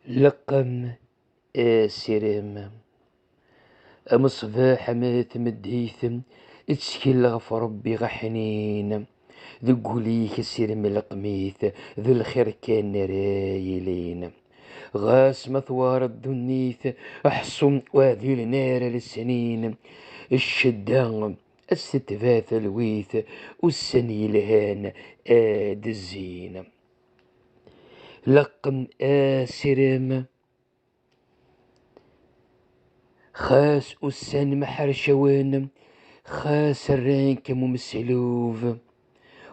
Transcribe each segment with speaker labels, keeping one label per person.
Speaker 1: لقم سيرام أم صباح ما تمديثم اتسكيل غف ربي غحنين ذو قوليك سيرم القميث ذو الخير كان رايلين غاس مثوار الدنيث أحصم وهذي النار للسنين الشدان الستفاث الويث والسني الهان آد الزين لقم سيرام خاس أسان محرشوان خاس الرانك ممسلوف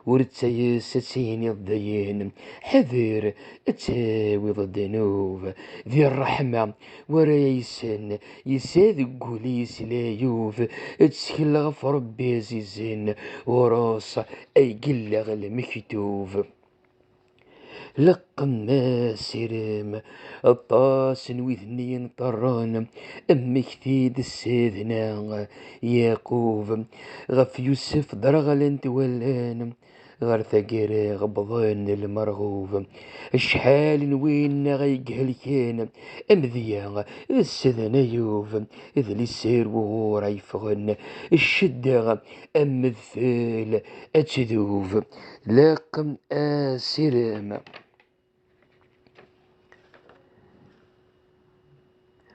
Speaker 1: ورتسيس تسيني الضيين حذر تساوي الذنوب ذي الرحمة وريسن يساد قوليس لا يوف تسكل غف ربي زيزن وراس أي قلغ المكتوف لقم سيرام الطاس وذنين طران أمكتيد السيدنا ياقوف غف يوسف درغل تولان غير ثقير غبضان المرغوف شحال وين غيقهل كان أمذيا السذن يوف إذ لسير وغور يفغن الشدة أم الثيل أتذوف لقم سيرام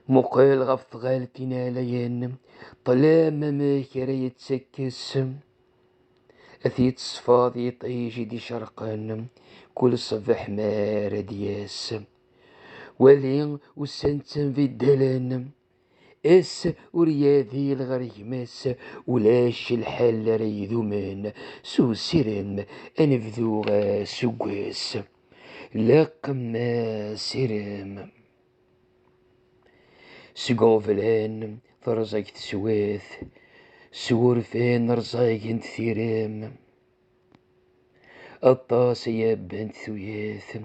Speaker 1: مقال غف غالتنا لين طلام ما كرا يتسكس أثيت صفاضي طيجي دي شرقان كل صبح ما ردياس ولين وسنتن في الدلان ورياذي الغريماس ولاش الحال ريذومان سو سيرم أنفذو سقاس لقم سيرم سقوفلان فرزق تسواث سورفين رزاق انت ثيرام الطاس يا بنت ثوياث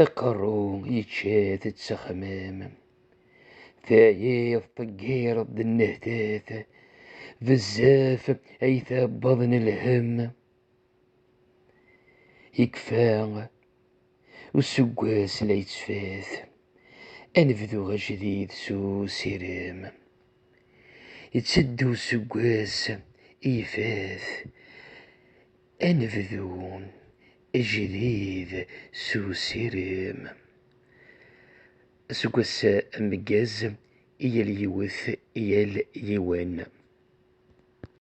Speaker 1: اقرو يتشاث تسخمام ثايف طقير ضد النهتاث بزاف ايثا بضن الهم يكفى والسقاس لا يتفاث أنفذو جديد سو سيرام يتسدو سقاس إيفاث أنفذو جديد سو سيرام سقاس مقاز إيا اليوث إيا اليوان.